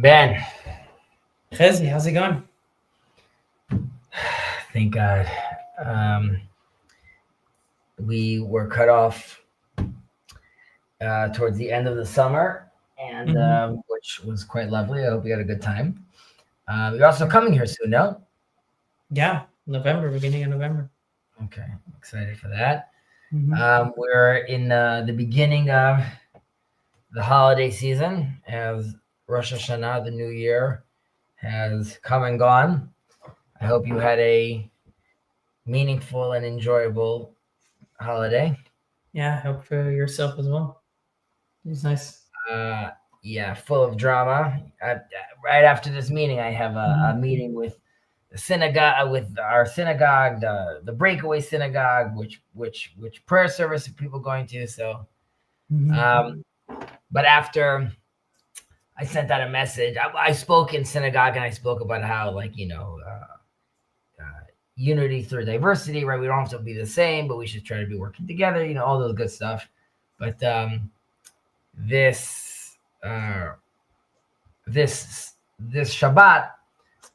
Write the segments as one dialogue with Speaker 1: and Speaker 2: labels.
Speaker 1: Ben,
Speaker 2: Chezi, how's it going?
Speaker 1: thank God. We were cut off towards the end of the summer, and which was quite lovely. I hope you had a good time. You're also coming here soon, no?
Speaker 2: Yeah, November, beginning of November.
Speaker 1: Okay, I'm excited for that.
Speaker 2: Mm-hmm.
Speaker 1: We're in the beginning of the holiday season as Rosh Hashanah, the new year, has come and gone. I hope you had a meaningful and enjoyable holiday.
Speaker 2: Yeah, I hope for yourself as well. It's nice.
Speaker 1: Uh, yeah, full of drama. Right after this meeting, I have a
Speaker 2: Mm-hmm.
Speaker 1: meeting with the synagogue, with our synagogue, the breakaway synagogue, which prayer service are people going to. So,
Speaker 2: Mm-hmm.
Speaker 1: um, but after I sent out a message, I spoke in synagogue and I spoke about how, like, unity through diversity, right? We don't have to be the same, but we should try to be working together. All those good stuff. But this uh, this Shabbat,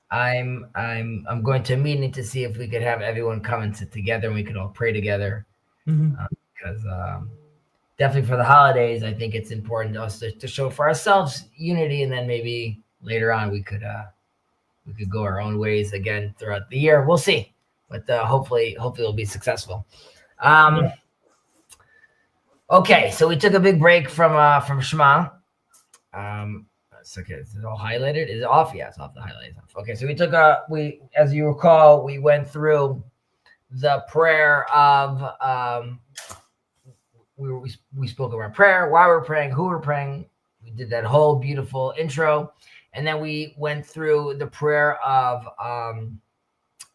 Speaker 1: I'm going to a meeting to see if we could have everyone come and sit together and we could all pray together.
Speaker 2: Mm-hmm.
Speaker 1: Because definitely for the holidays, I think it's important to us to show for ourselves unity, and then maybe later on we could go our own ways again throughout the year. We'll see, but hopefully it'll be successful.
Speaker 2: Yeah.
Speaker 1: Okay, so we took a big break from Shema. It's okay. Is it all highlighted? Is it off? Yeah, it's off. The highlight is off. Okay, so as you recall, we went through the prayer of we spoke about prayer, why we're praying, who we're praying. We did that whole beautiful intro, and then we went through the prayer of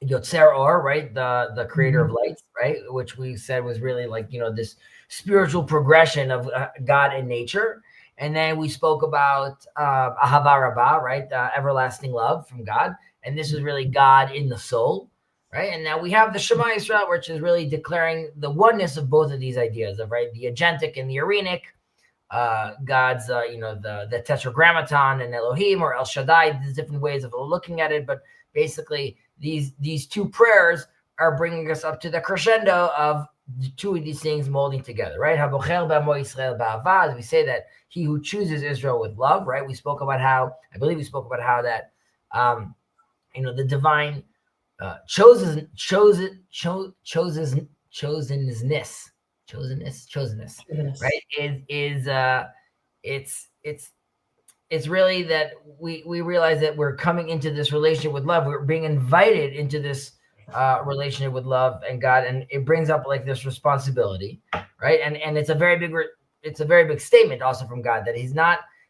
Speaker 1: Yotzer Or, right? The creator of lights, right? Which we said was really like, this spiritual progression of God and nature. And then we spoke about Ahava Rabbah, right? Everlasting love from God. And this is really God in the soul, right? And now we have the Shema Yisrael, which is really declaring the oneness of both of these ideas of, right, the agentic and the arenic, God's, the tetragrammaton and Elohim or El Shaddai. There's different ways of looking at it, but basically these two prayers are bringing us up to the crescendo of two of these things molding together, right? As we say that he who chooses Israel with love, right? We spoke about how that, the divine chosenness,
Speaker 2: Goodness.
Speaker 1: right? It's really that we realize that we're coming into this relationship with love. We're being invited into this relationship with love and God, and it brings up like this responsibility, right? And it's a very big statement also from God that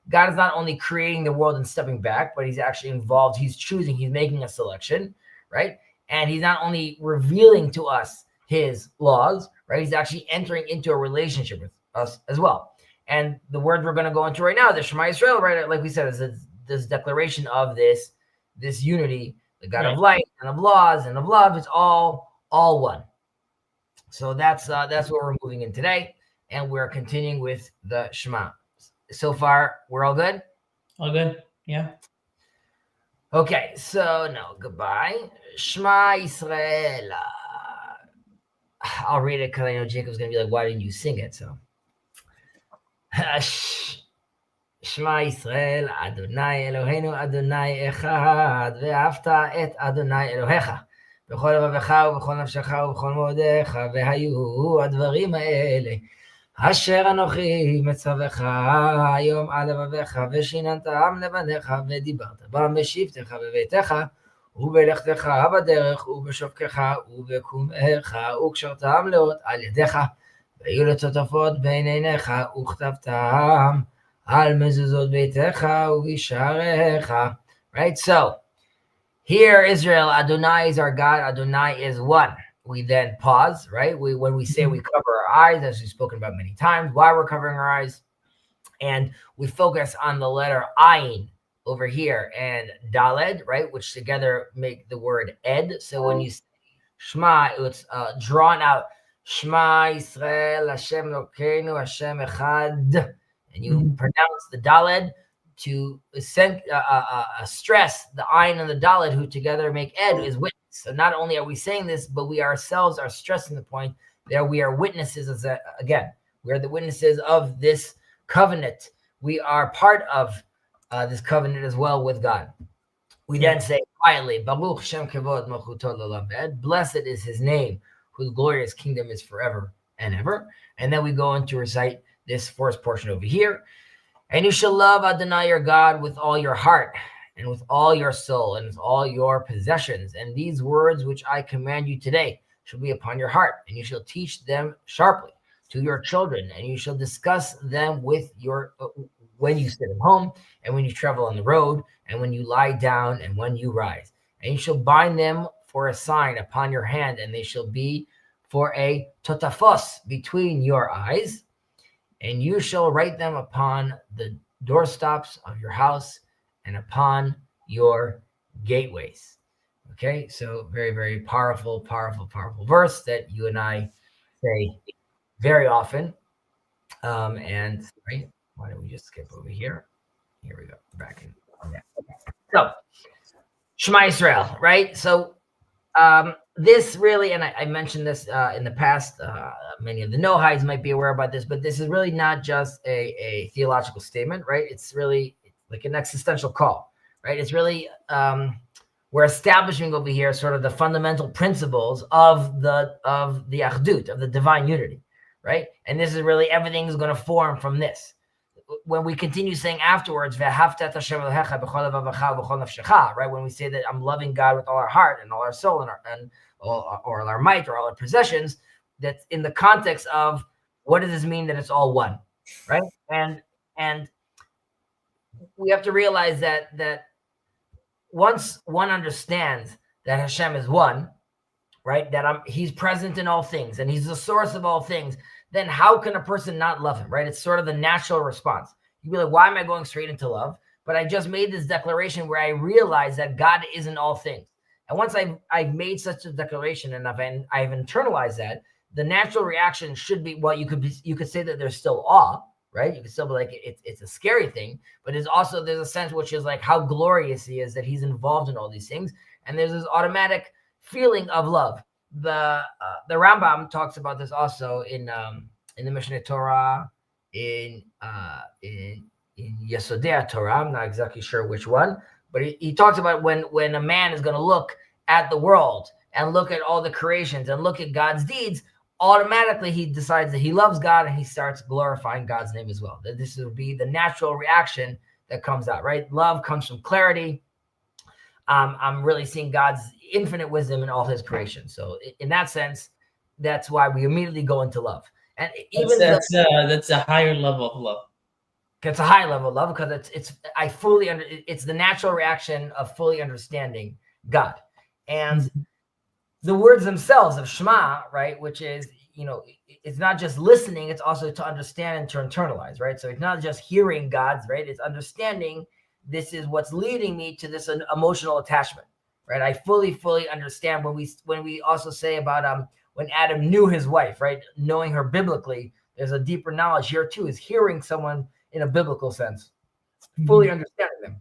Speaker 1: God is not only creating the world and stepping back, but he's actually involved. He's choosing, he's making a selection, right? And he's not only revealing to us his laws, right? He's actually entering into a relationship with us as well. And the word we're going to go into right now, the Shema Yisrael, right? Like we said, is this declaration of this unity, the God of light and of laws and of love. It's all one. So that's what we're moving in today, and we're continuing with the Shema. So far, we're all good.
Speaker 2: All good. Yeah.
Speaker 1: Okay, so no, goodbye. Shema Yisrael. I'll read it because I know Jacob's gonna be like, "Why didn't you sing it?" So. Shema Yisrael, Adonai Eloheinu, Adonai Echad, ואהבת את אדוני אלוהיך, בכל לבבך ובכל נפשך ובכל מאודיך, והיו הדברים האלה, אשר אנוכי מצווך היום על לבביך, ושיננתם לבניך, ודיברת בם בשבתך בביתך, ובלכתך בדרך, ובשופקך, ובקומך, וקשרתם לאות על ידיך, והיו לטוטפות בין עיניך, וכתבתם על מזוזות ביתך ובשעריך. Right? So, here, Israel, Adonai is our God, Adonai is one. We then pause, right? When we say we cover our eyes, as we've spoken about many times, why we're covering our eyes, and we focus on the letter Ayin over here and Daled, right, which together make the word Ed. So when you say Shema, it's drawn out, Shema Yisrael, Hashem Elokeinu, Hashem Echad, and you pronounce the Daled to stress the ayin and the dalet, who together make ed, is witness. So not only are we saying this, but we ourselves are stressing the point that we are witnesses. Again, we are the witnesses of this covenant. We are part of this covenant as well with God. We then say quietly, Baruch Shem Kevod Malchuto L'olam V'ed. Blessed is his name, whose glorious kingdom is forever and ever. And then we go on to recite this first portion over here. And you shall love Adonai your God with all your heart, and with all your soul, and with all your possessions. And these words which I command you today shall be upon your heart, and you shall teach them sharply to your children, and you shall discuss them with your when you sit at home, and when you travel on the road, and when you lie down, and when you rise. And you shall bind them for a sign upon your hand, and they shall be for a totafos between your eyes. And you shall write them upon the doorstops of your house and upon your gateways. Okay, so very, very powerful verse that you and I say very often. And right, why don't we just skip over here? Here we go, back in. Okay. So, Shema Israel, right? So, this really, and I mentioned this in the past, many of the no-hides might be aware about this, but this is really not just a theological statement, right? It's really like an existential call, right? It's really, we're establishing over here sort of the fundamental principles of the Achdut, of the divine unity, right? And this is really, everything's going to form from this. When we continue saying afterwards, right? When we say that I'm loving God with all our heart and all our soul and all our might or all our possessions, that's in the context of what does this mean that it's all one, right? And we have to realize that once one understands that Hashem is one, right? That he's present in all things and he's the source of all things, then how can a person not love him, right? It's sort of the natural response. You'd be like, why am I going straight into love? But I just made this declaration where I realized that God is in all things. And once I've made such a declaration and I've internalized that, the natural reaction should be, well, you could say that there's still awe, right? You could still be like, it's a scary thing, but there's a sense which is like how glorious he is that he's involved in all these things. And there's this automatic feeling of love. The Rambam talks about this also in the Mishneh Torah, in Yesodei Torah. I'm not exactly sure which one, but he talks about when a man is going to look at the world and look at all the creations and look at God's deeds, automatically he decides that he loves God and he starts glorifying God's name as well. That this will be the natural reaction that comes out, right? Love comes from clarity. I'm really seeing God's infinite wisdom in all his creation. So in that sense, that's why we immediately go into love. And even
Speaker 2: that's a higher level of love.
Speaker 1: It's a high level of love because it's the natural reaction of fully understanding God. And the words themselves of Shema, right, which is, it's not just listening, it's also to understand and to internalize, right? So it's not just hearing God's, right? It's understanding this is what's leading me to this emotional attachment, right? I fully understand when we also say about when Adam knew his wife, right? Knowing her biblically, there's a deeper knowledge here too, is hearing someone in a biblical sense, fully understanding them.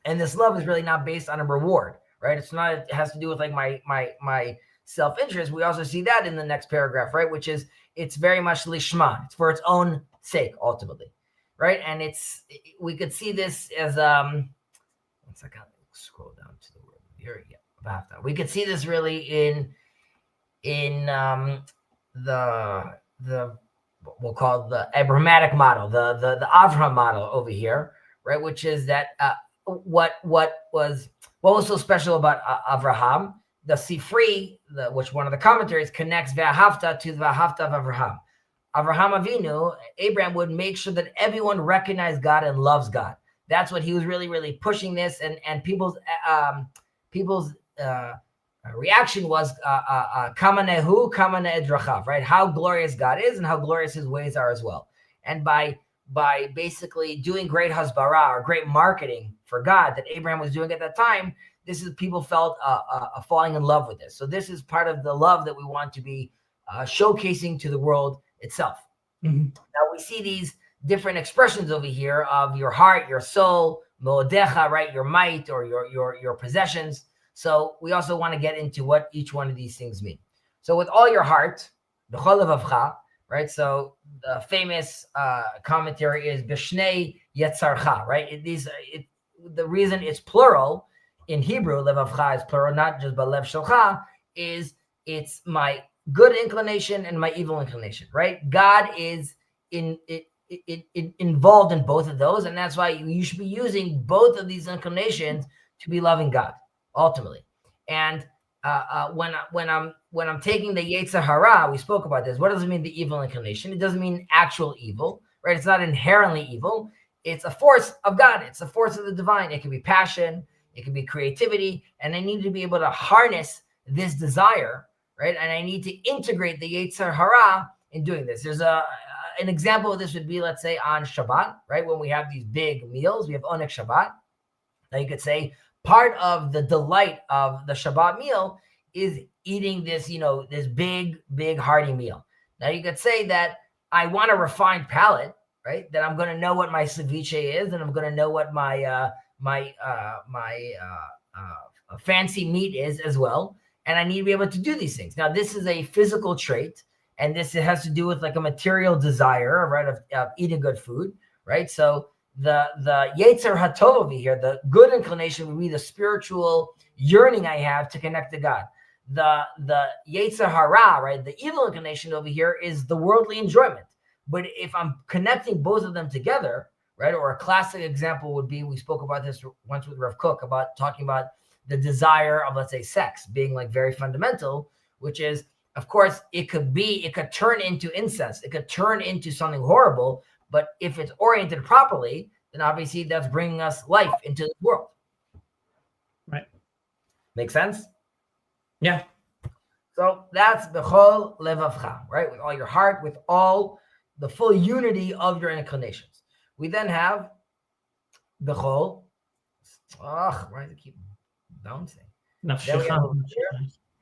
Speaker 1: And this love is really not based on a reward, right? It has to do with like my self-interest. We also see that in the next paragraph, right? Which is, it's very much lishma. It's for its own sake, ultimately, right? And we could see this as, one second, scroll down to the word here. Yeah, we could see this really in the we'll call the Abrahamic model, the Avraham model over here, right? Which is that what was so special about Avraham, the Sifri, which one of the commentaries connects V'ahavta to the V'ahavta of Avraham. Avraham Avinu, Abraham would make sure that everyone recognized God and loves God. That's what he was really, really pushing this, and people's reaction was kamanehu kamane edrachav, right? How glorious God is and how glorious his ways are as well. And by basically doing great hasbara or great marketing for God that Abraham was doing at that time, people felt falling in love with this. So this is part of the love that we want to be showcasing to the world itself. Now we see different expressions over here of your heart, your soul, mo'odecha, right? Your might or your possessions. So we also want to get into what each one of these things mean. So with all your heart, b'chol levavcha, right? So the famous commentary is b'shnei yetzarcha, right? The reason it's plural in Hebrew, levavcha is plural, not just balev shelcha, is it's my good inclination and my evil inclination, right? God is involved in both of those, and that's why you should be using both of these inclinations to be loving God ultimately. And when I'm taking the Yetzer Hara, we spoke about this. What does it mean, the evil inclination? It doesn't mean actual evil, right? It's not inherently evil. It's a force of God. It's a force of the divine. It can be passion. It can be creativity. And I need to be able to harness this desire, right? And I need to integrate the Yetzer Hara in doing this. There's an example of this would be, let's say, on Shabbat, right? When we have these big meals, we have Onek Shabbat. Now you could say part of the delight of the Shabbat meal is eating this, this big hearty meal. Now you could say that I want a refined palate, right? That I'm going to know what my ceviche is, and I'm going to know what my fancy meat is as well. And I need to be able to do these things. Now, this is a physical trait, and this has to do with like a material desire, right, of eating good food, right? So the Yetzer Hatov over here, the good inclination would be the spiritual yearning I have to connect to God. The Yetzer Hara, right, the evil inclination over here is the worldly enjoyment. But if I'm connecting both of them together, right, or a classic example would be, we spoke about this once with Rav Kook about talking about the desire of, let's say, sex being like very fundamental, which is, of course, it could turn into incest. It could turn into something horrible. But if it's oriented properly, then obviously that's bringing us life into the world.
Speaker 2: Right.
Speaker 1: Make sense?
Speaker 2: Yeah.
Speaker 1: So that's b'chol levavcha, right? With all your heart, with all the full unity of your inclinations. We then have b'chol. Why does it keep bouncing?
Speaker 2: Nafshecha.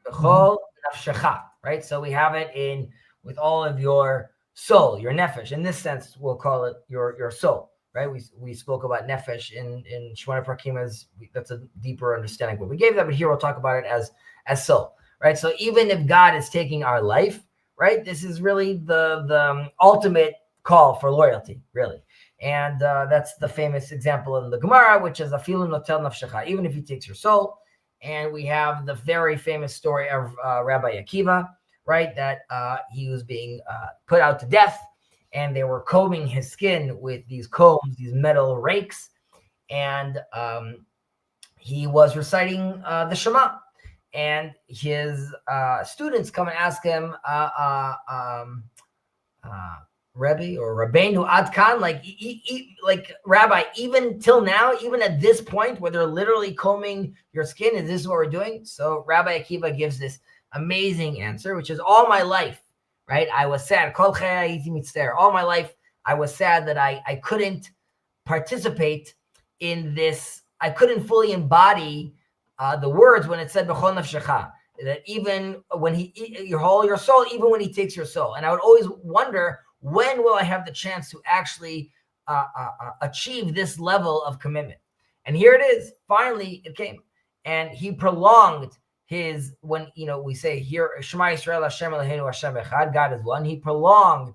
Speaker 1: B'chol nafshecha, right? So we have it with all of your soul, your nefesh. In this sense, we'll call it your soul, right? We spoke about nefesh in Shema Prakim that's a deeper understanding. But we gave that, but here we'll talk about it as soul, right? So even if God is taking our life, right, this is really the ultimate call for loyalty, really. And that's the famous example in the Gemara, which is afilu notel nafshecha, even if he takes your soul. And we have the very famous story of Rabbi Akiva, right, that he was being put out to death, and they were combing his skin with these combs, these metal rakes, and he was reciting the Shema, and his students come and ask him, Rebbe or Rabbeinu Adkan, like Rabbi, even till now, even at this point where they're literally combing your skin, is this what we're doing? So Rabbi Akiva gives this amazing answer, which is, all my life, right, I was sad. All my life, I was sad that I couldn't participate in this. I couldn't fully embody the words when it said b'chol nafshecha, that even when your soul, even when he takes your soul. And I would always wonder, when will I have the chance to actually achieve this level of commitment? And here it is. Finally, it came. And he prolonged his, when, we say here, Shema Yisrael, Hashem Eloheinu, Hashem Echad, God is one. He prolonged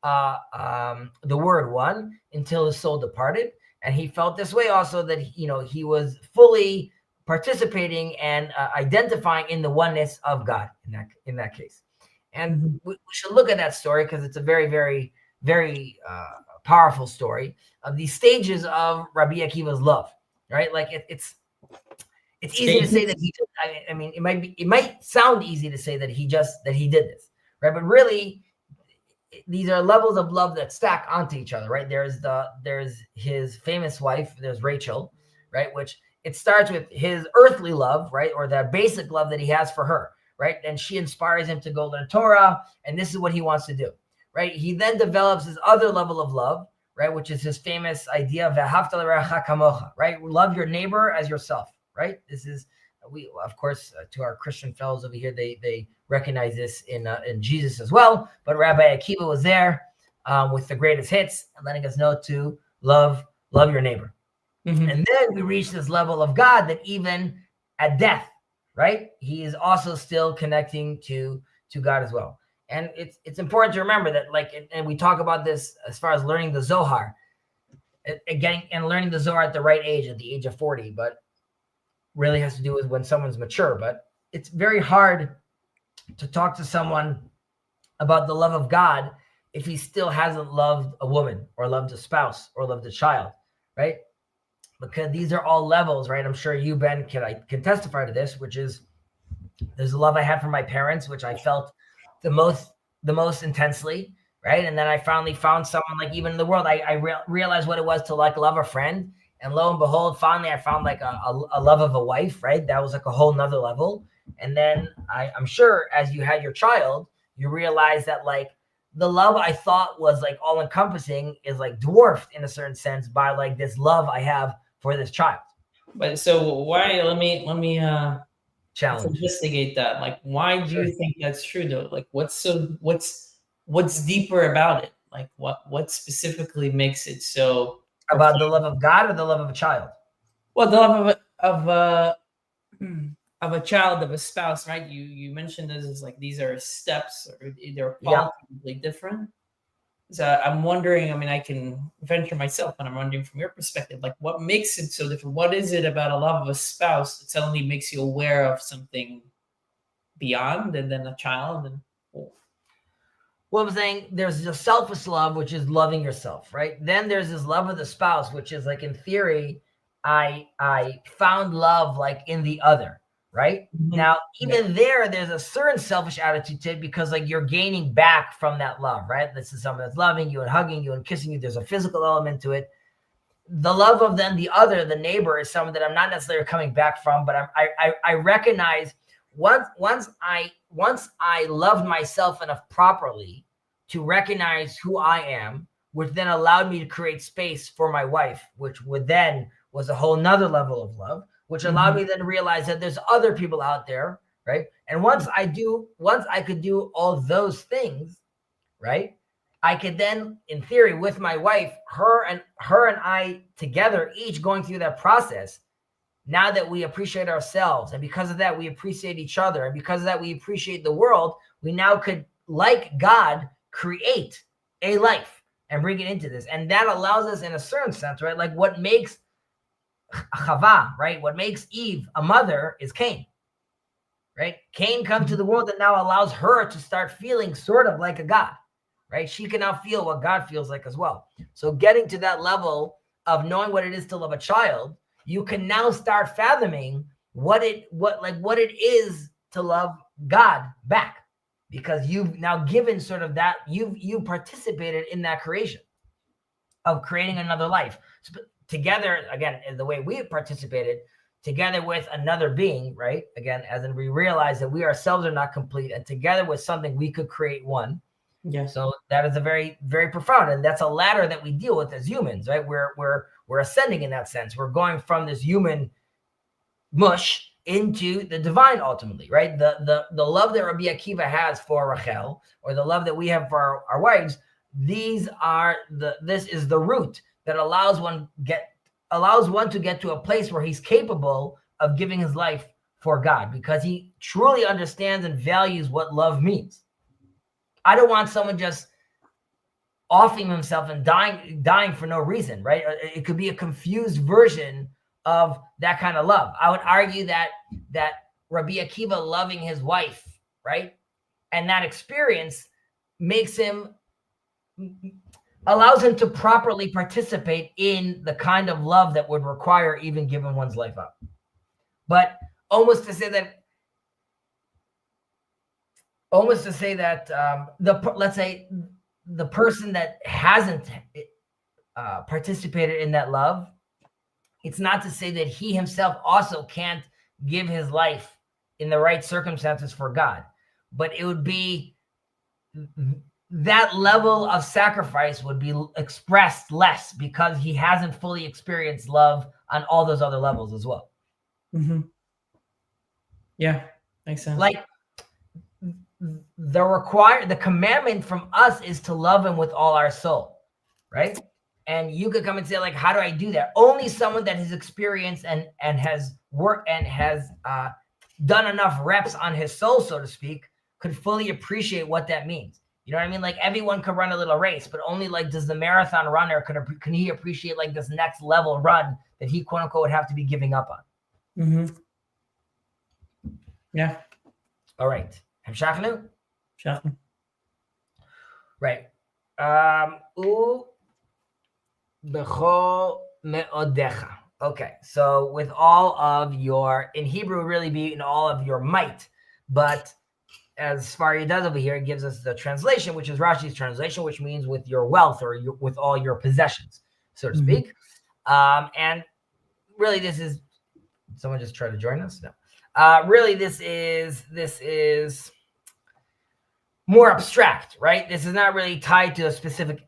Speaker 1: the word one until his soul departed. And he felt this way also, that, he was fully participating and identifying in the oneness of God in that case. And we should look at that story, because it's a very, very, very powerful story of these stages of Rabbi Akiva's love, right? Like it's easy to say that he just, I mean, it might sound easy to say that he did this, right? But really, these are levels of love that stack onto each other, right? There's his famous wife, there's Rachel, right? Which it starts with his earthly love, right? Or that basic love that he has for her, right? And she inspires him to go learn Torah, and this is what he wants to do, right? He then develops his other level of love, right? Which is his famous idea of v'ahavta l'reacha kamocha, right? Love your neighbor as yourself, right? This is, we, of course, to our Christian fellows over here, they recognize this in Jesus as well. But Rabbi Akiva was there with the greatest hits, and letting us know to love your neighbor.
Speaker 2: Mm-hmm.
Speaker 1: And then we reach this level of God that even at death, right, he is also still connecting to God as well. And it's important to remember that, like, and we talk about this as far as learning the Zohar, and learning the Zohar at the right age, at the age of 40, but really has to do with when someone's mature. But it's very hard to talk to someone about the love of God if he still hasn't loved a woman or loved a spouse or loved a child, right? Because these are all levels, right? I'm sure you, Ben, can testify to this, which is there's a love I had for my parents, which I felt the most intensely, right? And then I finally found someone, like, even in the world, I realized what it was to, like, love a friend. And lo and behold, finally I found, like, a love of a wife, right? That was like a whole nother level. And then I'm sure as you had your child, you realize that, like, the love I thought was, like, all encompassing is, like, dwarfed in a certain sense by, like, this love I have for this child.
Speaker 2: But so why? Let me
Speaker 1: Challenge.
Speaker 2: let's investigate that. Like, why do you think that's true though? Like, what's deeper about it? Like, what specifically makes it so
Speaker 1: about the love of God or the love of a child?
Speaker 2: Well, the love of a child, of a spouse, right? You mentioned this as, like, these are steps, or they're qualitatively different. So I'm wondering, I mean, I can venture myself, and I'm wondering from your perspective, like, what makes it so different? What is it about a love of a spouse that suddenly makes you aware of something beyond and then a child? And
Speaker 1: well, I'm saying there's the selfish love, which is loving yourself, right? Then there's this love of the spouse, which is, like, in theory, I found love, like, in the other, right?
Speaker 2: Mhm.
Speaker 1: Now, even there's a certain selfish attitude to it, because, like, you're gaining back from that love, right? This is someone that's loving you and hugging you and kissing you. There's a physical element to it. The love of then the other, the neighbor, is someone that I'm not necessarily coming back from, but I recognize once I loved myself enough properly to recognize who I am, which then allowed me to create space for my wife, which was a whole nother level of love, which allowed me then to realize that there's other people out there, right? And once I could do all those things, right, I could then, in theory, with my wife, her and I together, each going through that process, now that we appreciate ourselves, and because of that we appreciate each other, and because of that we appreciate the world, we now could, like God, create a life and bring it into this. And that allows us, in a certain sense, right, like what makes Chava, right, what makes Eve a mother is Cain, right? Cain comes to the world that now allows her to start feeling sort of like a God, right? She can now feel what God feels like as well. So getting to that level of knowing what it is to love a child, you can now start fathoming what it is to love God back, because you've now given sort of that, you participated in that creation of creating another life. So together, again, in the way we participated together with another being, right? Again, as in we realize that we ourselves are not complete, and together with something we could create one.
Speaker 2: Yeah.
Speaker 1: So that is a very, very profound, and that's a ladder that we deal with as humans, right? We're ascending in that sense. We're going from this human mush into the divine ultimately, right? The love that Rabbi Akiva has for Rachel, or the love that we have for our wives, this is the root that allows one to get to a place where he's capable of giving his life for God, because he truly understands and values what love means. I don't want someone just offing himself and dying for no reason, right? It could be a confused version of that kind of love. I would argue that Rabbi Akiva loving his wife, right, and that experience allows him to properly participate in the kind of love that would require even giving one's life up. But almost to say that let's say the person that hasn't participated in that love, it's not to say that he himself also can't give his life in the right circumstances for God, but it would be that level of sacrifice would be expressed less because he hasn't fully experienced love on all those other levels as well.
Speaker 2: Yeah, makes sense.
Speaker 1: Like the commandment from us is to love him with all our soul, right? And you could come and say, like, how do I do that? Only someone that has experienced and has worked and has done enough reps on his soul, so to speak, could fully appreciate what that means. You know what I mean? Like, everyone could run a little race, but only, like, does the marathon runner, can he appreciate, like, this next level run that he, quote unquote, would have to be giving up on?
Speaker 2: Mm-hmm. Yeah.
Speaker 1: All right. Hamshachnu?
Speaker 2: Shachnu.
Speaker 1: Right. U bechol me'odecha. Okay, so with all of your, in Hebrew, really be in all of your might, but as Sfari does over here, it gives us the translation, which is Rashi's translation, which means with your wealth or with all your possessions, so to speak. And really, this is, someone just tried to join us? No. Really, this is more abstract, right? This is not really tied to a specific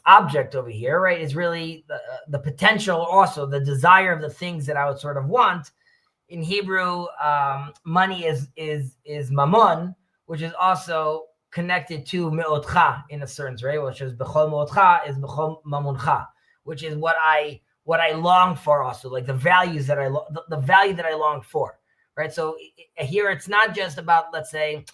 Speaker 1: object over here, right? It's really the potential, also the desire of the things that I would sort of want. In Hebrew, money is mammon, which is also connected to me'otcha in a certain way, which is bechol me'otcha is bechol mamoncha, which is what I long for, also, like the values that the value that I long for, right? So here it's not just about, let's say,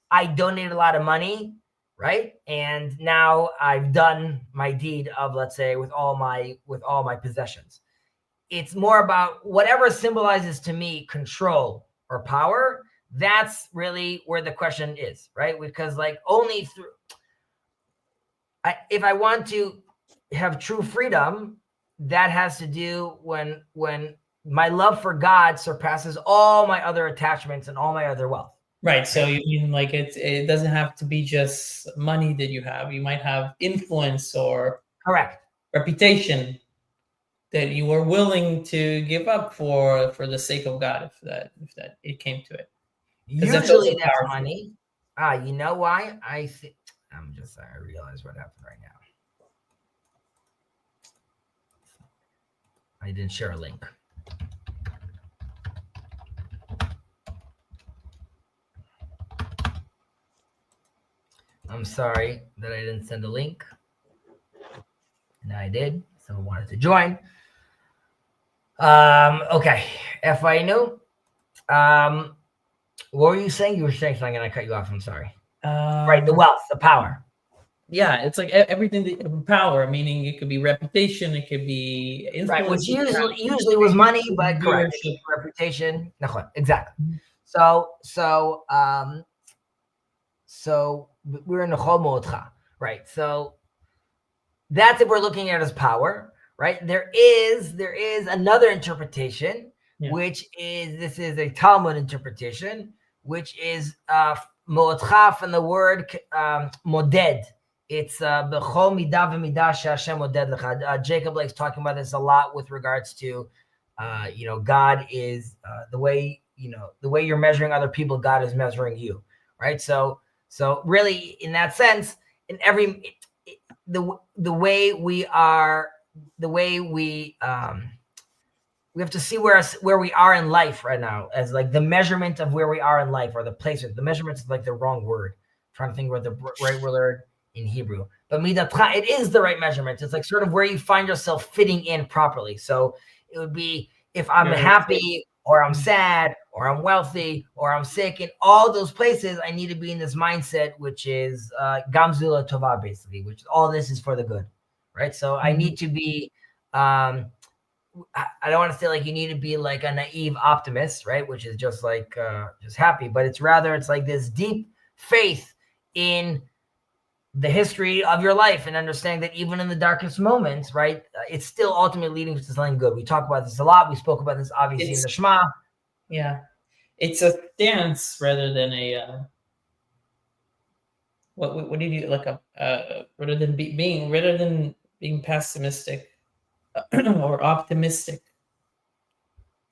Speaker 1: I donated a lot of money, right? And now I've done my deed of, let's say, with all my possessions. It's more about whatever symbolizes to me control or power. That's really where the question is, right? Because, like, only through, if I want to have true freedom, that has to do when my love for God surpasses all my other attachments and all my other wealth.
Speaker 2: Right. So you mean, like, it doesn't have to be just money that you have. You might have influence or
Speaker 1: correct
Speaker 2: reputation that you were willing to give up for the sake of God, if that it came to it.
Speaker 1: Usually that's money. You know why? I realize what happened right now. I didn't share a link. I'm sorry that I didn't send a link. Now I did. Someone wanted to join. Okay. FINU. What were you saying? You were saying something and I cut you off. I'm sorry. Right. The wealth, the power.
Speaker 2: Yeah. It's like everything, power, meaning it could be reputation. It could be influence.
Speaker 1: Right. Which usually was money, but correct. Reputation. Exactly. So we're in the Chol Mo'otcha, right? So that's what we're looking at as power, right? There is another interpretation, which is, this is a Talmud interpretation, which is Mo'otcha from the word moded. It's b'chol midah v'midah she'Hashem moded lecha. Jacob Blake's talking about this a lot with regards to, God is the way you're measuring other people, God is measuring you, right? So really, in that sense, in every the way we are, we have to see where we are in life right now, as like the measurement of where we are in life, or the placement. The measurement is like the wrong word. I'm trying to think what the right word in Hebrew, but midatcha, it is the right measurement. It's like sort of where you find yourself fitting in properly. So it would be, if I'm happy, or I'm sad, or I'm wealthy, or I'm sick, in all those places, I need to be in this mindset, which is gamzula tova, basically, which all this is for the good, right? So I need to be, I don't want to say like you need to be like a naive optimist, right? Which is just like, just happy, but it's like this deep faith in the history of your life, and understanding that even in the darkest moments, right, it's still ultimately leading to something good. We talk about this a lot. We spoke about this obviously in the Shema.
Speaker 2: Yeah, it's a stance rather than a what do you like rather than being pessimistic or optimistic.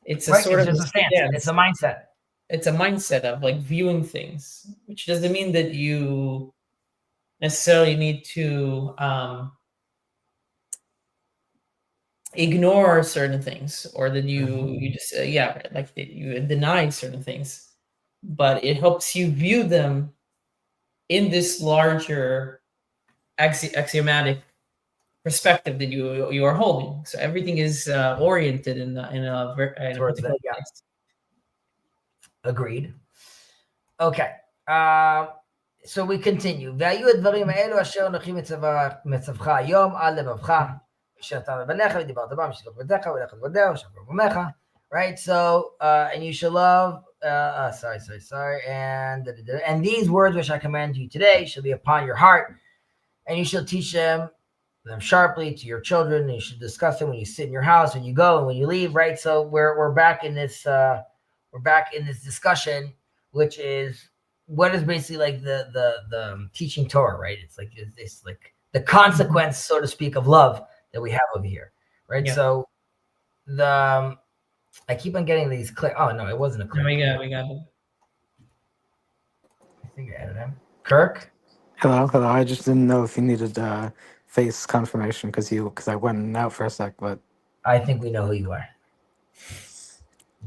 Speaker 2: It's a sort of a stance.
Speaker 1: It's a mindset.
Speaker 2: It's a mindset of like viewing things, which doesn't mean that you necessarily need to ignore certain things, or that you just like that you deny certain things, but it helps you view them in this larger axiomatic perspective that you are holding. So everything is oriented in a
Speaker 1: Towards
Speaker 2: particular
Speaker 1: that, yeah.
Speaker 2: place.
Speaker 1: Agreed. Okay. So we continue. והיו הדברים האלו אשר אנוכי מצווך היום על לבבך, אשר אתה מבניך ודיברת בם, שתלך בדרך ולך בדרך, ושם במומך. Right? So, and you shall love, and these words which I command you today shall be upon your heart, and you shall teach them sharply to your children, and you should discuss them when you sit in your house, when you go, and when you leave. Right? So we're back in this discussion, which is what is basically like the teaching Torah, right? It's like this like the consequence, so to speak, of love that we have over here, right?
Speaker 2: Yeah.
Speaker 1: So I keep on getting these click. Oh no, it wasn't a click.
Speaker 2: We got it.
Speaker 1: I think I added him. Kirk.
Speaker 3: Hello. I just didn't know if you needed face confirmation because I went out for a sec, but
Speaker 1: I think we know who you are.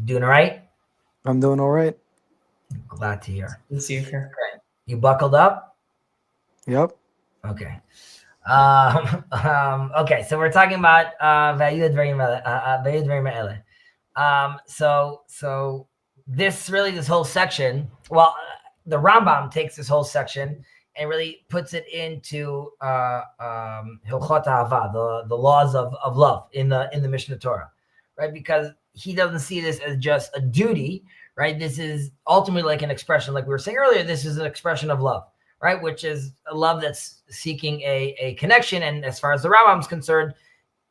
Speaker 1: Doing all right?
Speaker 3: I'm doing all right.
Speaker 1: Glad to hear.
Speaker 2: Let's see here.
Speaker 1: Right. You buckled up?
Speaker 3: Yep.
Speaker 1: Okay. Okay, so we're talking about Vayud Dvarim Ma'ele. So this whole section, well, the Rambam takes this whole section and really puts it into Hilchot Ahava, the laws of love in the Mishnah Torah, right? Because he doesn't see this as just a duty, right? This is ultimately like an expression, like we were saying earlier, this is an expression of love, right? Which is a love that's seeking a connection. And as far as the Rambam's concerned,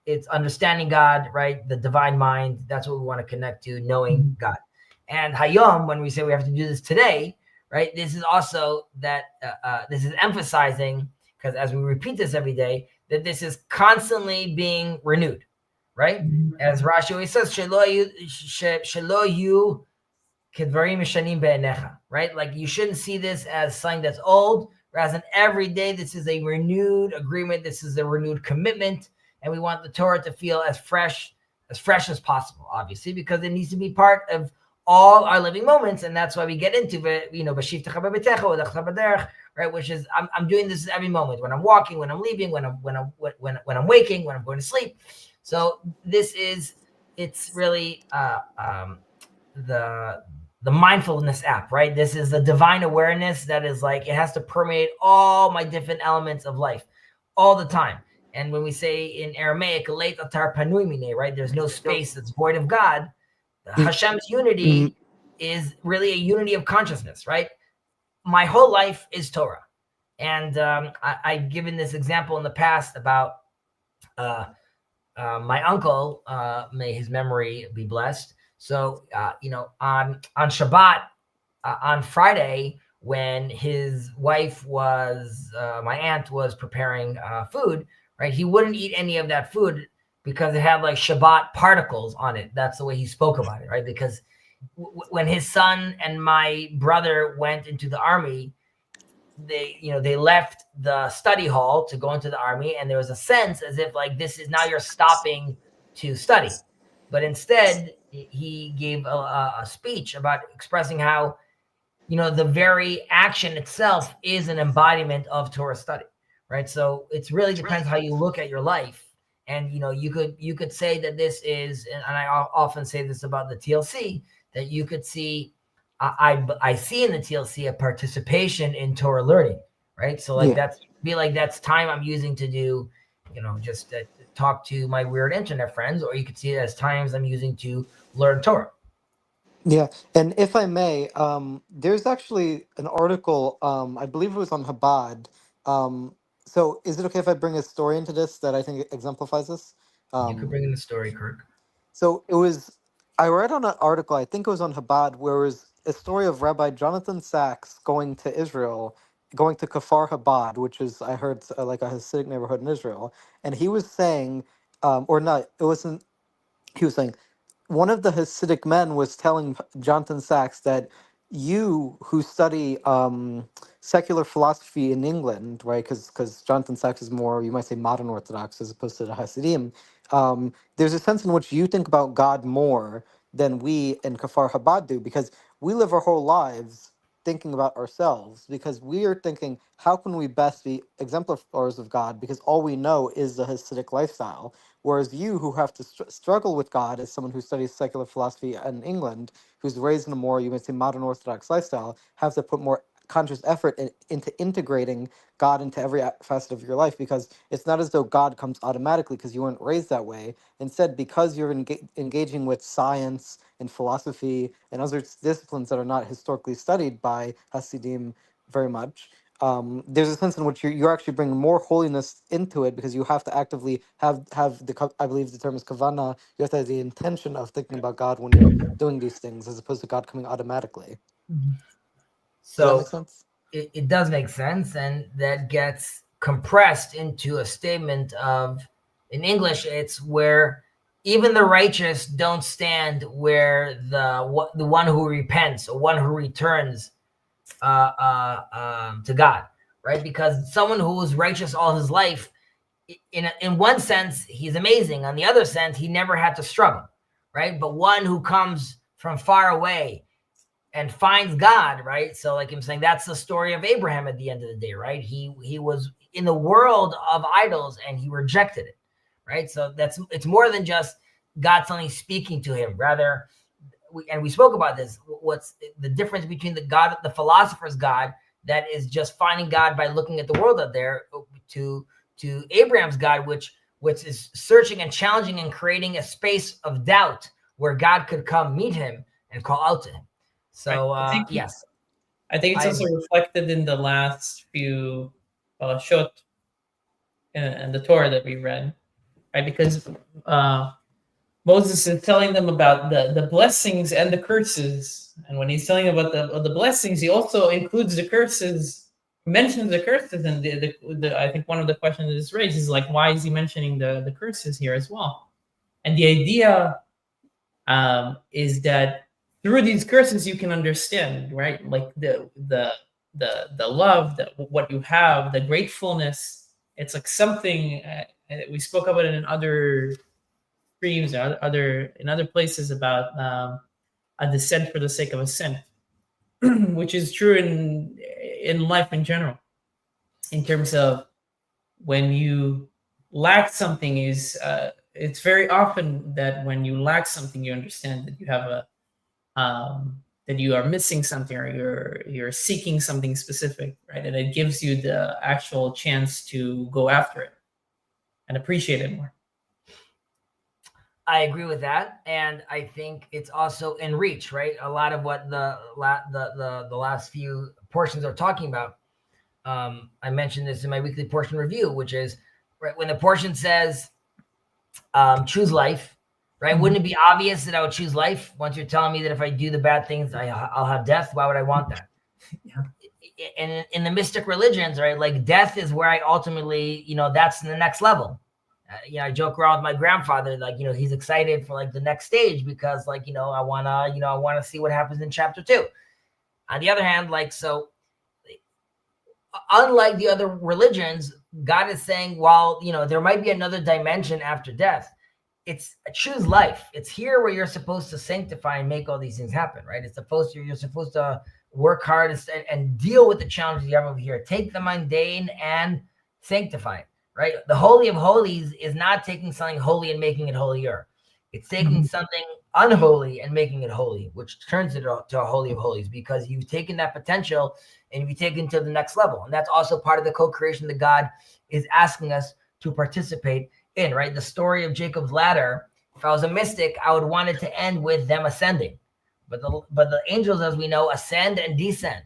Speaker 1: it's understanding God, right? The divine mind. That's what we want to connect to, knowing God. And Hayom, when we say we have to do this today, right? This is also that this is emphasizing, because as we repeat this every day, that this is constantly being renewed, right? As Rashi always says, "Shelo yu kedvarim mishanim be'enecha," right? Like you shouldn't see this as something that's old, whereas in every day this is a renewed agreement. This is a renewed commitment, and we want the Torah to feel as fresh as possible, obviously, because it needs to be part of all our living moments, and that's why we get into it, right? Which is I'm doing this every moment, when I'm walking, when I'm leaving, when I'm waking, when I'm going to sleep. So it's really the mindfulness app, right? This is the divine awareness that is like it has to permeate all my different elements of life all the time. And when we say in Aramaic, right? There's no space that's void of God. Hashem's unity is really a unity of consciousness, right? My whole life is Torah. And I've given this example in the past about my uncle, may his memory be blessed. So, on Shabbat, on Friday, when his wife my aunt was preparing food, right? He wouldn't eat any of that food because it had like Shabbat particles on it. That's the way he spoke about it, right? Because when his son and my brother went into the army, they left the study hall to go into the army, and there was a sense as if like this is now you're stopping to study. But instead, he gave a speech about expressing how, the very action itself is an embodiment of Torah study, right? So it really depends how you look at your life. And, you could say that this is, and I often say this about the TLC, that you could see, I see in the TLC a participation in Torah learning, right? So like that's time I'm using to do, just talk to my weird internet friends, or you could see it as times I'm using to learn Torah.
Speaker 3: Yeah, and if I may, there's actually an article, I believe it was on Chabad. So is it okay if I bring a story into this that I think exemplifies this?
Speaker 1: You could bring in the story, Kirk.
Speaker 3: So I read on an article, I think it was on Chabad, where it was a story of Rabbi Jonathan Sachs going to Israel, going to Kfar Chabad, which is, I heard, like a Hasidic neighborhood in Israel. And he was saying, he was saying, one of the Hasidic men was telling Jonathan Sachs that you who study secular philosophy in England, right? Because Jonathan Sachs is more, you might say, modern Orthodox as opposed to the Hasidim. There's a sense in which you think about God more than we in Kfar Chabad do, because we live our whole lives thinking about ourselves because we are thinking, how can we best be exemplars of God? Because all we know is the Hasidic lifestyle. Whereas you, who have to struggle with God as someone who studies secular philosophy in England, who's raised in a more, you might say, modern Orthodox lifestyle, have to put more conscious effort into integrating God into every facet of your life, because it's not as though God comes automatically because you weren't raised that way. Instead, because you're engaging with science and philosophy and other disciplines that are not historically studied by Hasidim very much, there's a sense in which you're actually bringing more holiness into it, because you have to actively have I believe the term is kavana. You have to have the intention of thinking about God when you're doing these things, as opposed to God coming automatically. Does that make
Speaker 1: So
Speaker 3: sense?
Speaker 1: it does make sense, and that gets compressed into a statement of, in English, it's where even the righteous don't stand where the one who repents or one who returns to God, right? Because someone who was righteous all his life, in one sense, he's amazing. On the other sense, he never had to struggle, right? But one who comes from far away and finds God, right? So like I'm saying, that's the story of Abraham at the end of the day, right? He was in the world of idols and he rejected it, right? So it's more than just God suddenly speaking to him. Rather, we spoke about this. What's the difference between the philosopher's God that is just finding God by looking at the world out there, to Abraham's God, which is searching and challenging and creating a space of doubt where God could come meet him and call out to him. So yes,
Speaker 2: I think it's also reflected in the last few shot in the Torah that we read, right? Because Moses is telling them about the blessings and the curses, and when he's telling about the blessings, he also includes the curses, mentions the curses, and I think one of the questions that is raised is like, why is he mentioning the curses here as well? And the idea is that through these curses you can understand, right? Like the love, that what you have, the gratefulness. It's like something we spoke about it in other streams or in other places about a descent for the sake of ascent, which is true in life in general. In terms of when you lack something, is it's very often that when you lack something, you understand that you have that you are missing something, or you're seeking something specific, right? And it gives you the actual chance to go after it and appreciate it more.
Speaker 1: I agree with that, and I think it's also in reach, right? A lot of what the last few portions are talking about. I mentioned this in my weekly portion review, which is right when the portion says choose life, right? Mm-hmm. Wouldn't it be obvious that I would choose life once you're telling me that if I do the bad things, I'll have death? Why would I want that? Yeah. And in the mystic religions, right, like death is where I ultimately, that's the next level. I joke around with my grandfather, like, he's excited for like the next stage because like, I want to see what happens in chapter 2. On the other hand, like, so unlike the other religions, God is saying, well, there might be another dimension after death. It's choose life. It's here where you're supposed to sanctify and make all these things happen, right? You're supposed to work hard and deal with the challenges you have over here. Take the mundane and sanctify it, right? The Holy of Holies is not taking something holy and making it holier. It's taking something unholy and making it holy, which turns it to a Holy of Holies, because you've taken that potential and you've taken it to the next level. And that's also part of the co-creation that God is asking us to participate in, right? The story of Jacob's ladder, if I was a mystic, I would want it to end with them ascending. But the angels, as we know, ascend and descend.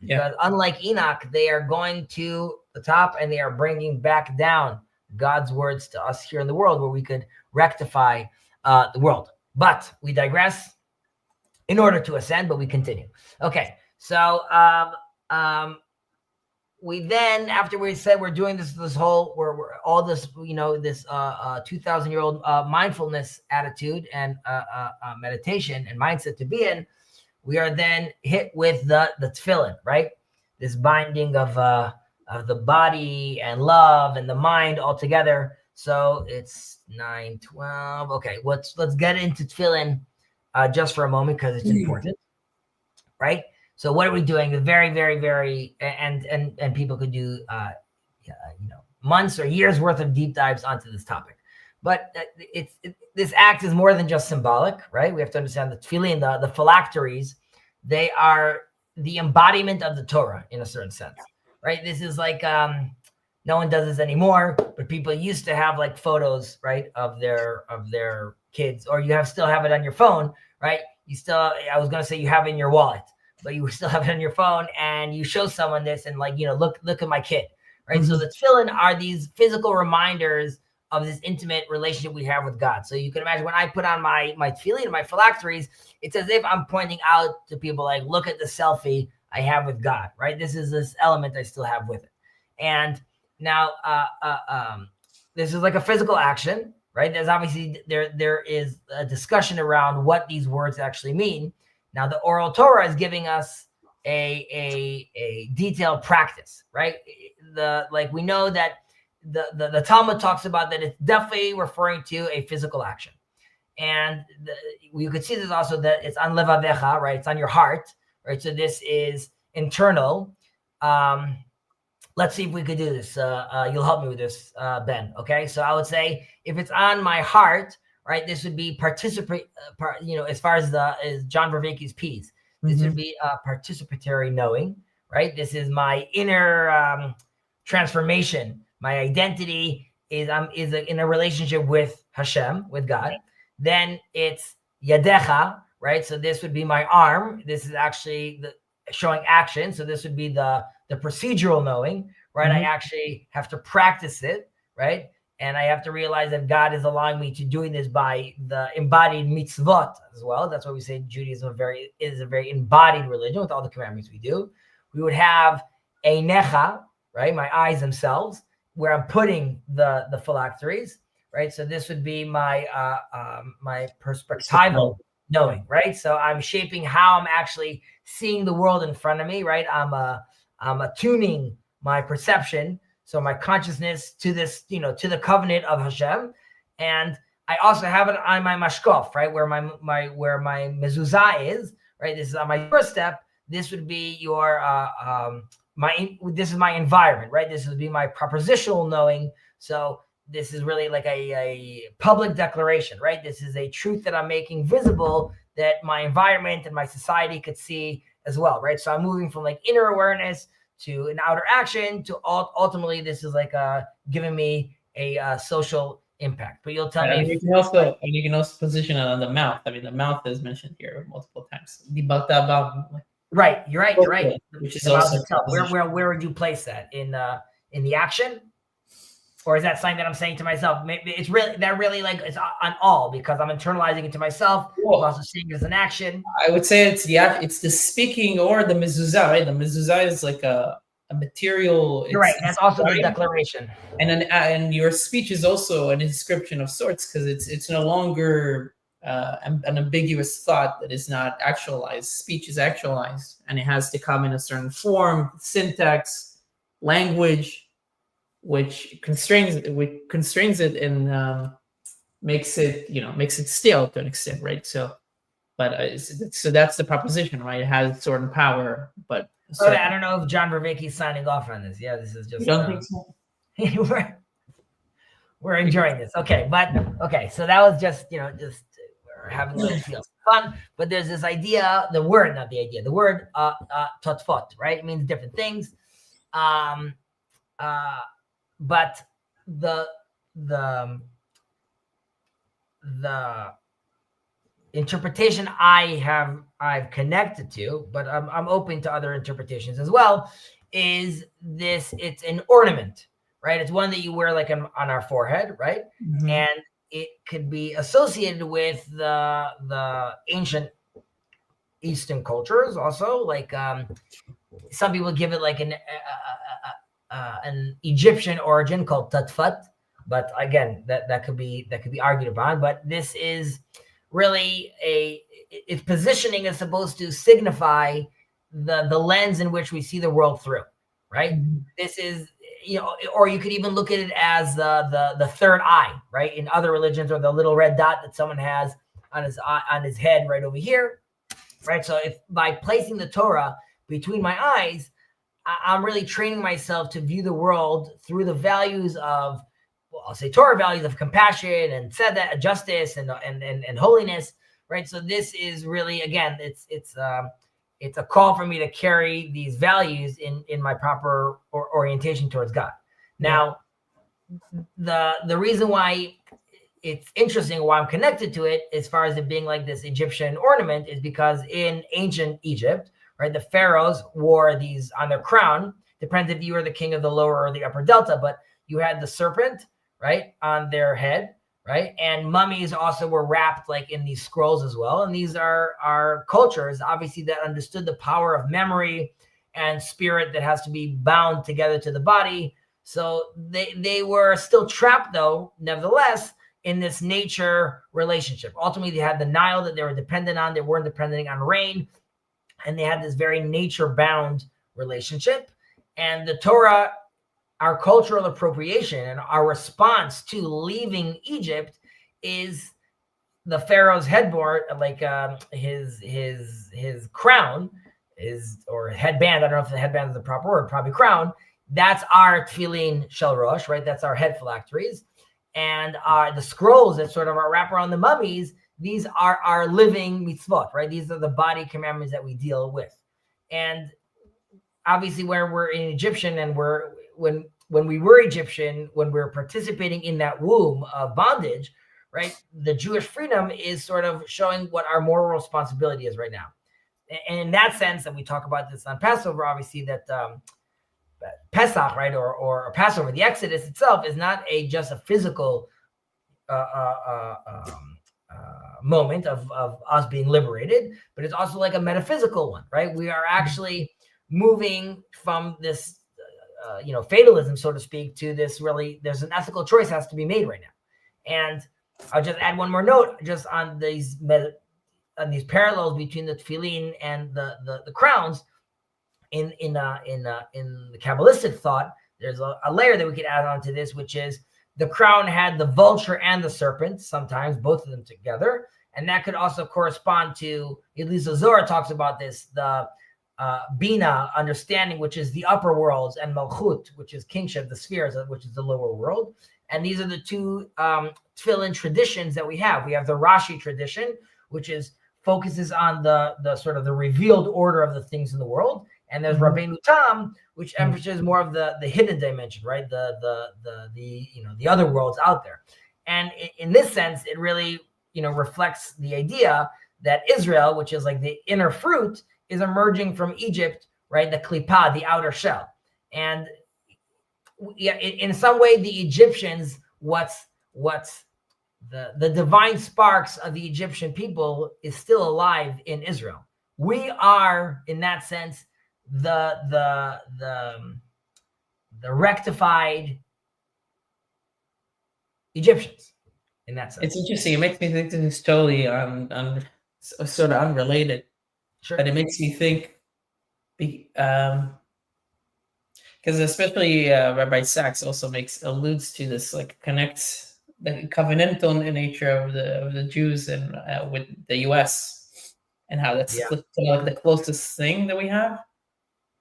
Speaker 1: Because unlike Enoch, they are going to the top and they are bringing back down God's words to us here in the world, where we could rectify the world. But we digress in order to ascend, but we continue. Okay, so we then, after we said we're doing this whole, we're all this, this 2,000-year-old mindfulness attitude and meditation and mindset to be in, we are then hit with the Tefillin, right? This binding of the body and love and the mind all together. So it's 9:12. Okay, let's get into Tefillin just for a moment, because it's important. right? So what are we doing? Very, very, very, and people could do, months or years worth of deep dives onto this topic. But this act is more than just symbolic, right? We have to understand the tefillin, the phylacteries, they are the embodiment of the Torah in a certain sense, right? This is like, no one does this anymore, but people used to have like photos, right, of their kids, or you still have it on your phone, right? I was going to say you have it in your wallet, but you still have it on your phone, and you show someone this and like, look at my kid, right? So the tefillin are these physical reminders of this intimate relationship we have with God. So you can imagine when I put on my tefillin and my phylacteries, it's as if I'm pointing out to people like, look at the selfie I have with God, right? This is this element I still have with it. And now, this is like a physical action, right? There's obviously, there is a discussion around what these words actually mean. Now, the oral Torah is giving us a detailed practice, right? We know that the Talmud talks about that it's definitely referring to a physical action. And you could see this also, that it's on levavecha, right? It's on your heart, right? So this is internal. Let's see if we could do this. You'll help me with this, Ben. Okay. So I would say if it's on my heart, right, this would be participate, as far as John Vervaeke's piece, this would be a participatory knowing, right? This is my inner transformation. My identity is in a relationship with Hashem, with God. Then it's yadecha, right? So this would be my arm. This is actually showing action. So this would be the procedural knowing, right? I actually have to practice it, right? And I have to realize that God is allowing me to doing this by the embodied mitzvot as well. That's why we say Judaism is a very embodied religion with all the commandments we do. We would have a necha, right? My eyes themselves, where I'm putting the phylacteries, right? So this would be my my perspectival knowing, right? So I'm shaping how I'm actually seeing the world in front of me, right? I'm attuning my perception, so my consciousness to this, to the covenant of Hashem. And I also have it on my mashkof, right? Where my mezuzah is, right? This is on my first step. This would be your, this is my environment, right? This would be my propositional knowing. So this is really like a public declaration, right? This is a truth that I'm making visible that my environment and my society could see as well, right? So I'm moving from like inner awareness to an outer action to ultimately this is like giving me a social impact. But you'll tell me.
Speaker 2: You can also position it on the mouth. I mean, the mouth is mentioned here multiple times.
Speaker 1: Right, you're right.
Speaker 2: Which is also
Speaker 1: where would you place that in the action? Or is that something that I'm saying to myself? Maybe it's really like it's on all, because I'm internalizing it to myself. I'm also seeing it as an action.
Speaker 2: I would say it's the speaking or the mezuzah, right? The mezuzah is like a material.
Speaker 1: You're right. That's also the declaration.
Speaker 2: And your speech is also an inscription of sorts, because it's no longer an ambiguous thought that is not actualized. Speech is actualized, and it has to come in a certain form, syntax, language, which constrains it and makes it stale to an extent, right? So, but so that's the proposition, right? It has certain power, but
Speaker 1: I don't know if John Vervaeke is signing off on this. Yeah, this is just.
Speaker 2: You don't think so?
Speaker 1: we're enjoying this. Okay, so that was just we're having a little feel fun. But there's this idea, the word totfot, right? It means different things. But the interpretation I've connected to, but I'm open to other interpretations as well, is this, it's an ornament, right? It's one that you wear like on our forehead, right? And it could be associated with the ancient Eastern cultures also, like some people give it like an Egyptian origin called tatfat, but again, that could be argued upon. But this is really its positioning is supposed to signify the lens in which we see the world through, right? This is, or you could even look at it as the third eye, right? In other religions, or the little red dot that someone has on his head right over here. right? So if by placing the Torah between my eyes, I'm really training myself to view the world through the values of, well, I'll say Torah values of compassion and tzedek, justice and holiness, right? So this is really, again, it's a call for me to carry these values in my proper orientation towards God. Now, the reason why it's interesting, why I'm connected to it, as far as it being like this Egyptian ornament, is because in ancient Egypt, right, the pharaohs wore these on their crown. Depends if you were the king of the lower or the upper delta, but you had the serpent, right, on their head, right? And mummies also were wrapped like in these scrolls as well. And these are cultures, obviously, that understood the power of memory and spirit that has to be bound together to the body. So they were still trapped, though, nevertheless, in this nature relationship. Ultimately, they had the Nile that they were dependent on. They weren't depending on rain. And they had this very nature-bound relationship. And the Torah, our cultural appropriation and our response to leaving Egypt, is the Pharaoh's headboard, like his crown, or headband. I don't know if the headband is the proper word, probably crown. That's our Tefillin shel Rosh, right? That's our head phylacteries. And the scrolls that sort of are wrap around the mummies, these are our living mitzvot, right? These are the body commandments that we deal with. And obviously, when we're in Egyptian and when we were Egyptian, when we're participating in that womb of bondage, right? The Jewish freedom is sort of showing what our moral responsibility is right now. And in that sense, and we talk about this on Passover, obviously, that Pesach, right, or Passover, the Exodus itself is not just a physical moment of us being liberated, but it's also like a metaphysical one, right? We are actually moving from this, fatalism, so to speak, to this really, there's an ethical choice has to be made right now. And I'll just add one more note just on these parallels between the tefillin and the crowns. In the Kabbalistic thought, there's a layer that we could add on to this, which is the crown had the vulture and the serpent, sometimes both of them together. And that could also correspond to, at least the Zohar talks about this, the Bina, understanding, which is the upper worlds, and Malchut, which is kingship, the spheres, which is the lower world. And these are the two tefillin traditions that we have. We have the Rashi tradition, which focuses on the sort of the revealed order of the things in the world. And there's Rabbeinu Tam, which emphasizes more of the hidden dimension, right? The other worlds out there. And in this sense, it really, reflects the idea that Israel, which is like the inner fruit, is emerging from Egypt, right? The klipa, the outer shell. And in some way, the Egyptians, what's the divine sparks of the Egyptian people is still alive in Israel. We are, in that sense, the rectified Egyptians, in that sense.
Speaker 2: It's interesting. It makes me think this is totally sort of unrelated.
Speaker 1: Sure.
Speaker 2: But it makes me think, because especially Rabbi Sachs also alludes to this, like connects the covenantal nature of the Jews and with the U.S. and how that's kind of like the closest thing that we have.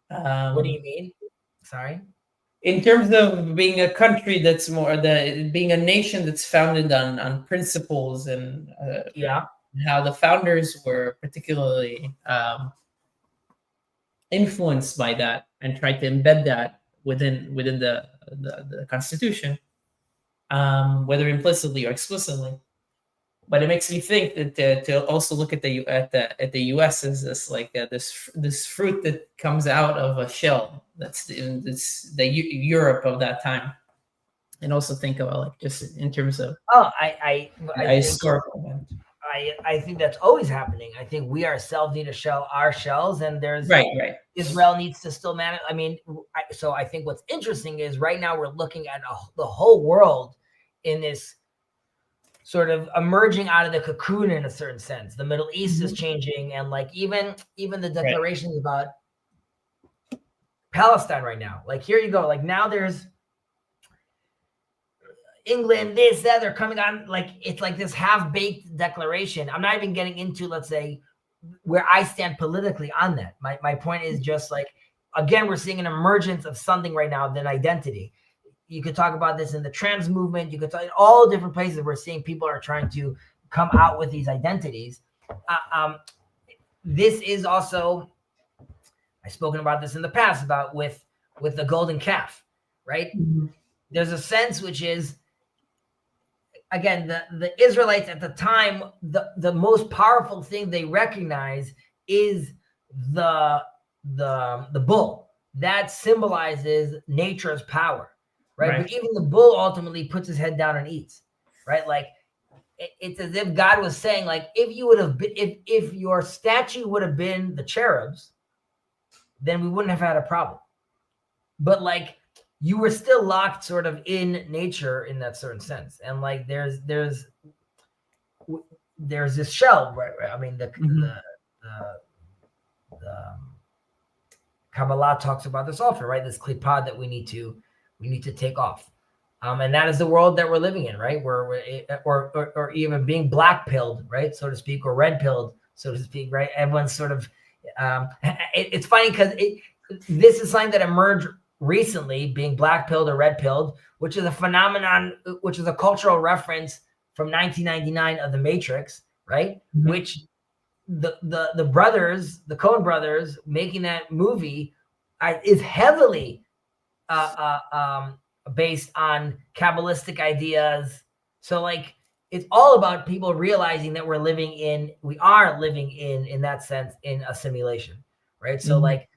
Speaker 1: What do you mean? Sorry.
Speaker 2: In terms of being a country that's being a nation that's founded on principles and how the founders were particularly influenced by that and tried to embed that within the Constitution, whether implicitly or explicitly. But it makes me think that to also look at the U.S. as this like this fruit that comes out of a shell. That's the Europe of that time, and also think about like just in terms of historical.
Speaker 1: I think that's always happening. I think we ourselves need to shell our shells, and there's
Speaker 2: right.
Speaker 1: Israel needs to still manage. I mean, so I think what's interesting is right now we're looking at the whole world in this sort of emerging out of the cocoon in a certain sense. The Middle East is changing, and like even the declarations about Palestine right now. Like here you go. Like now there's England, this, that, they're coming on. Like it's like this half-baked declaration. I'm not even getting into, let's say, where I stand politically on that. My point is just like, again, we're seeing an emergence of something right now, than identity. You could talk about this in the trans movement. You could talk in all different places. We're seeing people are trying to come out with these identities. This is also, I've spoken about this in the past, about with the golden calf, right?
Speaker 2: Mm-hmm.
Speaker 1: There's a sense which is, again, the Israelites at the time, the most powerful thing they recognize is the bull. That symbolizes nature's power, right? But even the bull ultimately puts his head down and eats, right? Like it's as if God was saying, like, if you would have been, if your statue would have been the cherubs, then we wouldn't have had a problem. But like, you were still locked sort of in nature in that certain sense. And like, there's this shell, right? I mean, the Kabbalah talks about this often, right? This klippa that we need to take off. And that is the world that we're living in, right? Or even being black-pilled, right? So to speak, or red-pilled, so to speak, right? Everyone's sort of, it's funny because this is something that emerged recently, being black-pilled or red-pilled, which is a phenomenon, which is a cultural reference from 1999 of The Matrix, right? Mm-hmm. Which the brothers, the Coen brothers, making that movie is heavily based on Kabbalistic ideas. So like, it's all about people realizing that we are living in that sense, in a simulation, right? So like,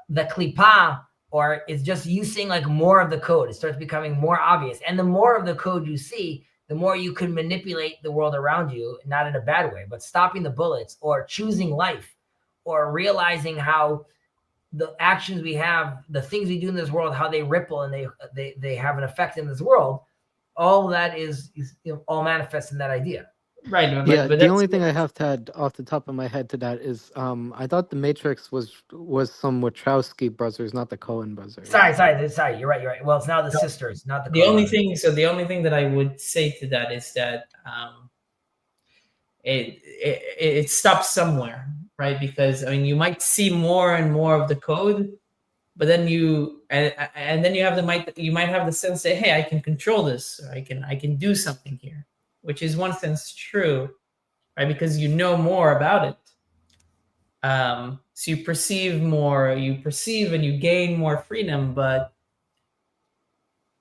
Speaker 1: the klippa, or it's just you seeing like more of the code. It starts becoming more obvious. And the more of the code you see, the more you can manipulate the world around you, not in a bad way, but stopping the bullets, or choosing life, or realizing how the actions we have, the things we do in this world, how they ripple and they have an effect in this world. All that is all manifests in that idea.
Speaker 3: Right. But the only thing I have to add off the top of my head to that is I thought The Matrix was some Wachowski brothers, not the Coen brothers.
Speaker 1: Sorry. You're right. Well, it's now the sisters, not the
Speaker 2: Coen brothers. The only thing that I would say to that is that it stops somewhere, right? Because I mean, you might see more and more of the code, but then you might have the sense that, hey, I can control this, or I can do something here, which is one sense true, right? Because you know more about it. So you perceive and you gain more freedom, but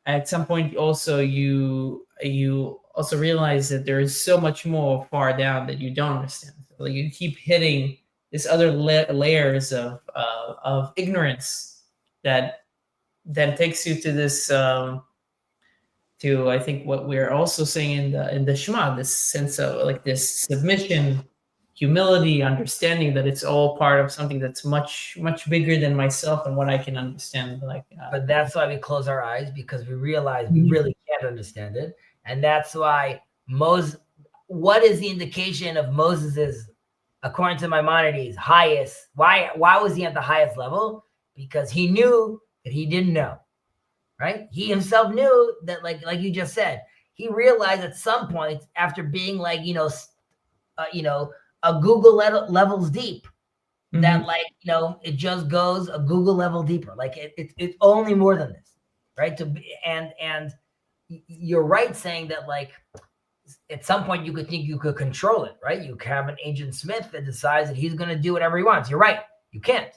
Speaker 2: at some point also you also realize that there is so much more far down that you don't understand. So like, you keep hitting these other layers of ignorance that then takes you to this to, I think, what we're also saying in the Shema, this sense of like this submission, humility, understanding that it's all part of something that's much, much bigger than myself and what I can understand.
Speaker 1: But that's why we close our eyes, because we realize we really can't understand it. And that's why what is the indication of Moses's, according to Maimonides, highest? Why was he at the highest level? Because he knew that he didn't know, right? He himself knew that, like you just said, he realized at some point, after being like, a Google levels deep, that it just goes a Google level deeper. Like it's only more than this, right? And you're right saying that, like, at some point you could think you could control it, right? You have an Agent Smith that decides that he's going to do whatever he wants. You're right. You can't.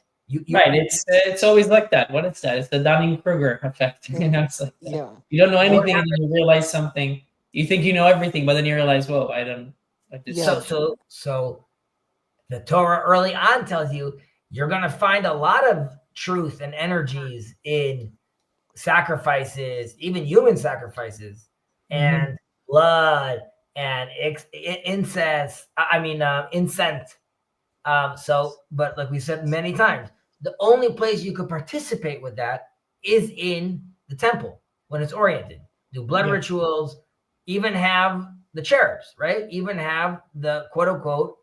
Speaker 2: Right. It's always like that. What is that? It's the Dunning-Kruger effect. It's like you don't know anything, and then you realize something. You think you know everything, but then you realize, whoa, I don't. Like this.
Speaker 1: So the Torah early on tells you you're going to find a lot of truth and energies in sacrifices, even human sacrifices, and blood and incense. Incense. But like we said many times, the only place you could participate with that is in the temple when it's oriented. Do blood rituals, even have the cherubs, right? Even have the quote unquote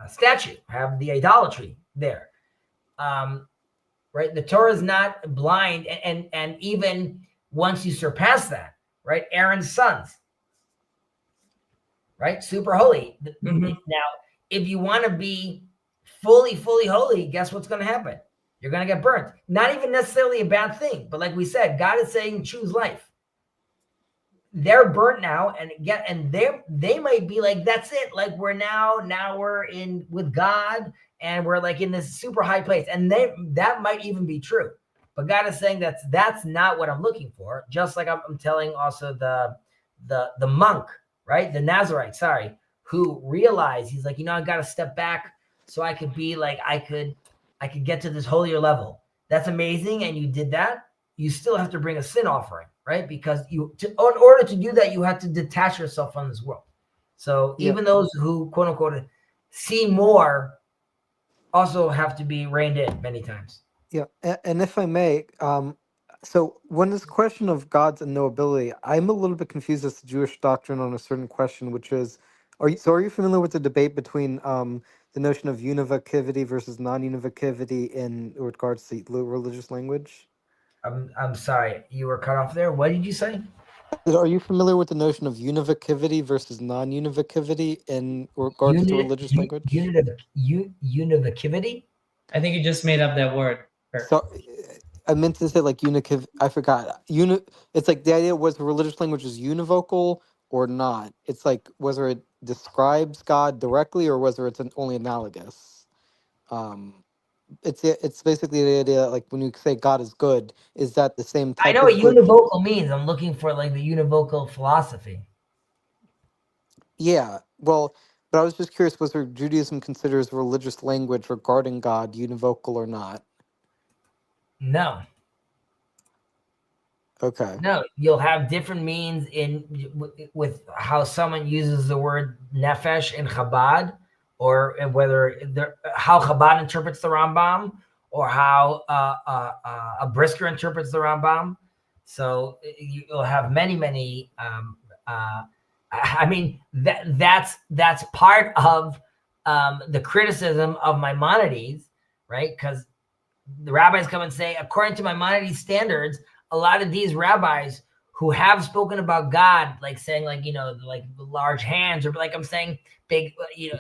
Speaker 1: statue, have the idolatry there. Right? The Torah is not blind, and even once you surpass that, right? Aaron's sons, right? Super holy. Now, if you want to be fully holy, guess what's going to happen? You're going to get burnt. Not even necessarily a bad thing, but like we said, God is saying choose life. They're burnt now, and they might be like, that's it. Like now we're in with God, and we're like in this super high place, and that might even be true. But God is saying that's not what I'm looking for. Just like I'm telling also the monk, right? The Nazarite, sorry, who realized, he's like, I got to step back so I could be like, I could get to this holier level. That's amazing. And you did that. You still have to bring a sin offering, right? Because in order to do that, you have to detach yourself from this world. So even those who, quote unquote, see more also have to be reined in many times.
Speaker 3: Yeah, and if I may, so when this question of God's unknowability, I'm a little bit confused as to Jewish doctrine on a certain question, which is, are you familiar with the debate between the notion of univocivity versus non-univocivity in regards to religious language?
Speaker 1: I'm sorry, you were cut off there. What did you say?
Speaker 3: Are you familiar with the notion of univocivity versus non-univocivity in regards to religious language?
Speaker 1: Univocivity?
Speaker 2: I think you just made up that word.
Speaker 3: So I meant to say like unikiv. I forgot. It's like the idea was religious language is univocal or not. It's like whether it describes God directly or whether it's only analogous. It's basically the idea like when you say God is good, is that the same
Speaker 1: I
Speaker 3: type
Speaker 1: know
Speaker 3: of
Speaker 1: what
Speaker 3: good?
Speaker 1: univocal means. I'm looking for like the univocal philosophy.
Speaker 3: Yeah. Well, but I was just curious whether Judaism considers religious language regarding God univocal or not.
Speaker 1: No.
Speaker 3: Okay.
Speaker 1: No, you'll have different means with how someone uses the word nefesh in Chabad, or whether how Chabad interprets the Rambam, or how a Brisker interprets the Rambam. So you'll have many. I mean that's part of the criticism of Maimonides, right? Because the rabbis come and say, according to Maimonides standards, a lot of these rabbis who have spoken about God, like saying like, like large hands, or like I'm saying big,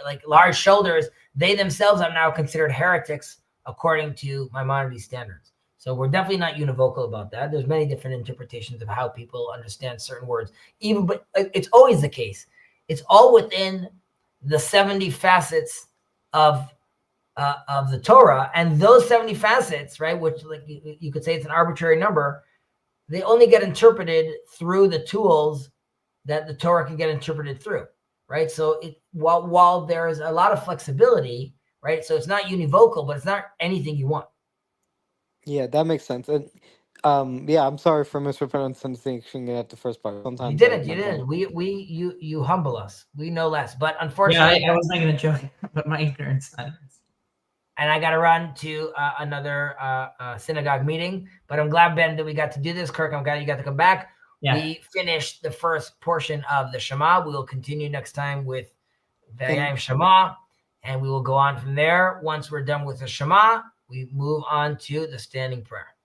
Speaker 1: like large shoulders, they themselves are now considered heretics according to Maimonides standards. So we're definitely not univocal about that. There's many different interpretations of how people understand certain words, but it's always the case. It's all within the 70 facets of the Torah, and those 70 facets, right, which like you could say it's an arbitrary number, they only get interpreted through the tools that the Torah can get interpreted through, right? So while there is a lot of flexibility, right, so it's not univocal, but it's not anything you want.
Speaker 3: Yeah, that makes sense. And yeah, I'm sorry for mispronouncing at the first part. Sometimes
Speaker 1: You didn't. You humble us. We know less, but unfortunately,
Speaker 2: I was not going to joke about my ignorance.
Speaker 1: And I got to run to another synagogue meeting. But I'm glad, Ben, that we got to do this. Kirk, I'm glad you got to come back. Yeah. We finished the first portion of the Shema. We will continue next time with Vayayim Shema, and we will go on from there. Once we're done with the Shema, we move on to the standing prayer.